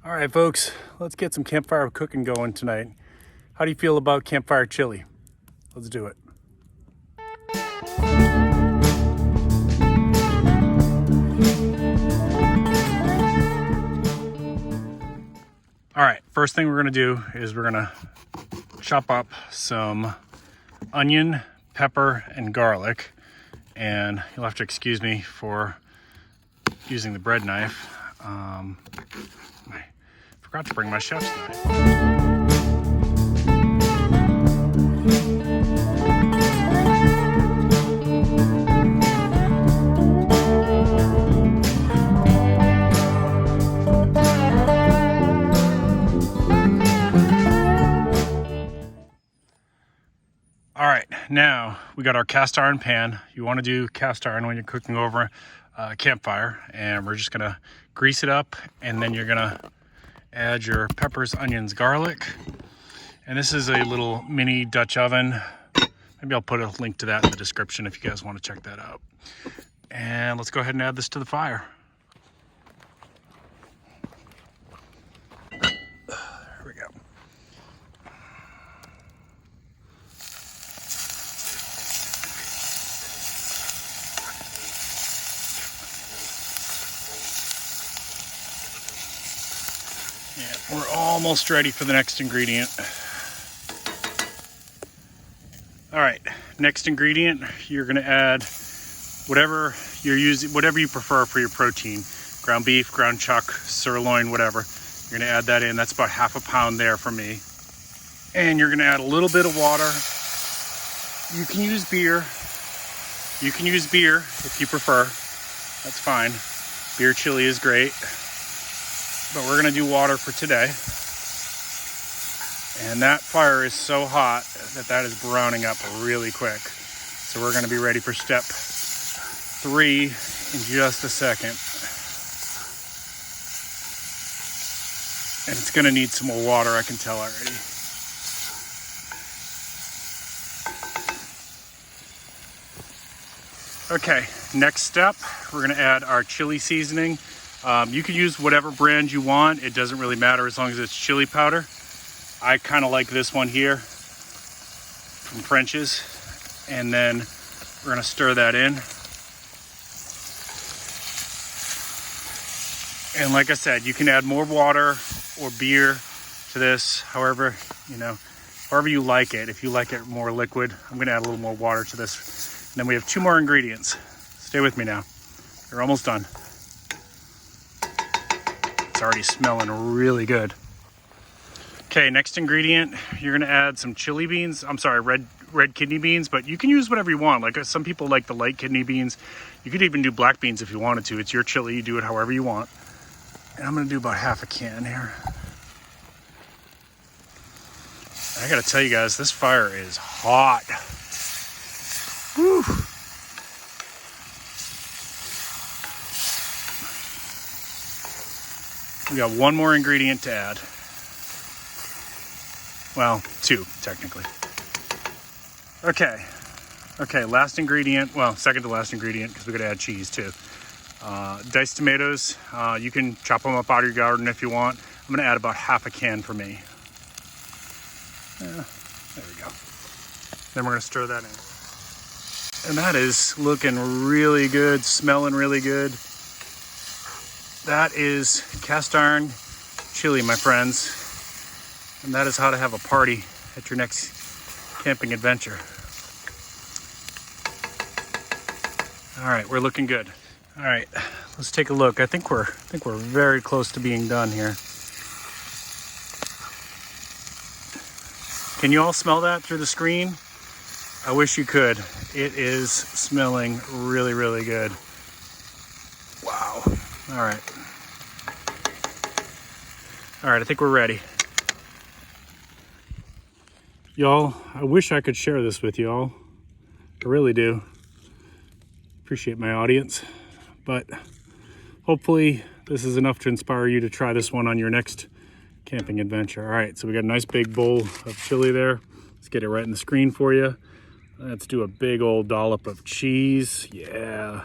All right, folks, let's get some campfire cooking going tonight. How do you feel about campfire chili? Let's do it. All right, first thing we're gonna do is we're gonna chop up some onion, pepper, and garlic. And you'll have to excuse me for using the bread knife. I forgot to bring my chef's knife. All right, now we got our cast iron pan. You want to do cast iron when you're cooking over a campfire, and we're just gonna grease it up, and then you're gonna add your peppers, onions, garlic. And this is a little mini Dutch oven. Maybe I'll put a link to that in the description if you guys want to check that out. And let's go ahead and add this to the fire. There we go. Yeah, we're almost ready for the next ingredient. All right, next ingredient, you're gonna add whatever you're using, whatever you prefer for your protein. Ground beef, ground chuck, sirloin, whatever. You're gonna add that in. That's about half a pound there for me. And you're gonna add a little bit of water. You can use beer. You can use beer if you prefer. That's fine. Beer chili is great. But we're gonna do water for today. And that fire is so hot that is browning up really quick. So we're gonna be ready for step 3 in just a second. And it's gonna need some more water, I can tell already. Okay, next step, we're gonna add our chili seasoning. You can use whatever brand you want. It doesn't really matter as long as it's chili powder. I kind of like this one here from French's. And then we're gonna stir that in. And like I said, you can add more water or beer to this, however you like it. If you like it more liquid, I'm gonna add a little more water to this. And then we have 2 more ingredients. Stay with me now. We're almost done. It's already smelling really good. Okay, next ingredient, you're gonna add some chili beans. I'm sorry, red kidney beans, but you can use whatever you want. Like some people like the light kidney beans. You could even do black beans if you wanted to. It's your chili, you do it however you want. And I'm gonna do about half a can here. I gotta tell you guys, this fire is hot. Whew. We got 1 more ingredient to add. Well, 2 technically. Okay, last ingredient, well, second to last ingredient, because we gotta add cheese too. Diced tomatoes, you can chop them up out of your garden if you want. I'm gonna add about half a can for me. There we go. Then we're gonna stir that in. And that is looking really good, smelling really good. That is cast iron chili, my friends. And that is how to have a party at your next camping adventure. All right, we're looking good. All right, let's take a look. I think we're very close to being done here. Can you all smell that through the screen? I wish you could. It is smelling really, really good. Wow. All right. All right, I think we're ready. Y'all, I wish I could share this with y'all. I really do. Appreciate my audience. But hopefully this is enough to inspire you to try this one on your next camping adventure. All right, so we got a nice big bowl of chili there. Let's get it right in the screen for you. Let's do a big old dollop of cheese. Yeah.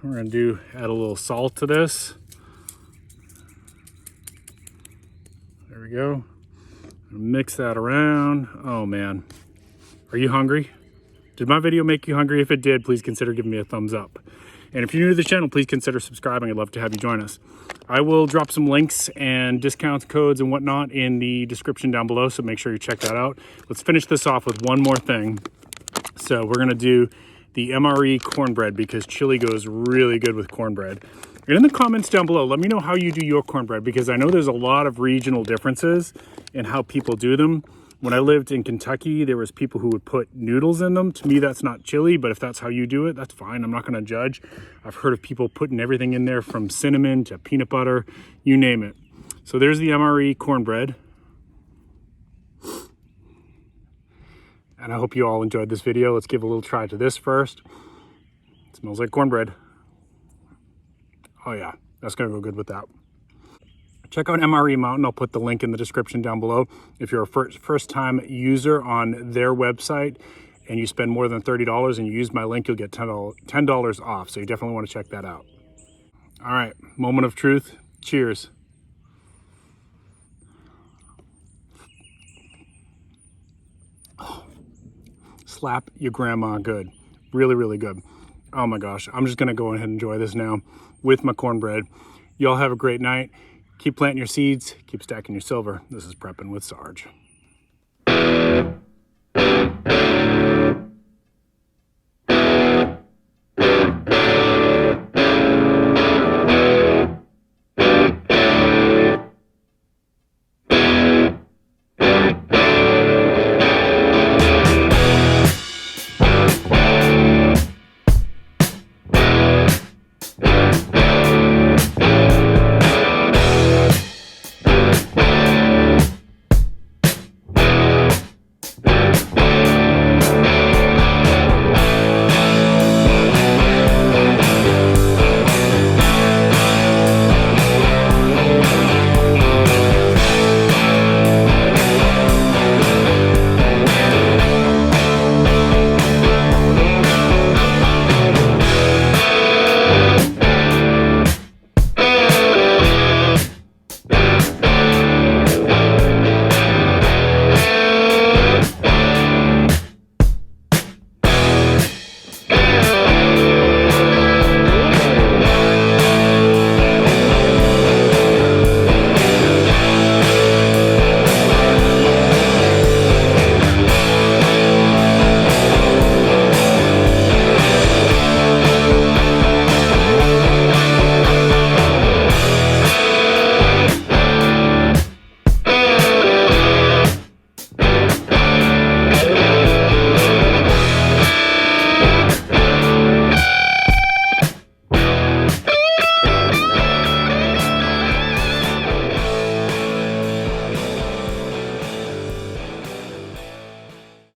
We're gonna add a little salt to this. There we go. Mix that around. Oh man, are you hungry? Did my video make you hungry? If it did, please consider giving me a thumbs up. And if you're new to the channel, please consider subscribing. I'd love to have you join us. I will drop some links and discount codes and whatnot in the description down below, so make sure you check that out. Let's finish this off with one more thing. So we're gonna do the MRE cornbread because chili goes really good with cornbread. And in the comments down below, let me know how you do your cornbread, because I know there's a lot of regional differences in how people do them. When I lived in Kentucky, there was people who would put noodles in them. To me, that's not chili, but if that's how you do it, that's fine. I'm not gonna judge. I've heard of people putting everything in there from cinnamon to peanut butter, you name it. So there's the MRE cornbread. And I hope you all enjoyed this video. Let's give a little try to this first. It smells like cornbread. Oh yeah, that's gonna go good with that. Check out MRE Mountain. I'll put the link in the description down below. If you're a first-time user on their website and you spend more than $30 and you use my link, you'll get $10 off. So you definitely want to check that out. All right, moment of truth. Cheers. Oh, slap your grandma good. Really, really good. Oh my gosh, I'm just gonna go ahead and enjoy this now with my cornbread. Y'all have a great night. Keep planting your seeds, keep stacking your silver. This is Prepping with Sarge.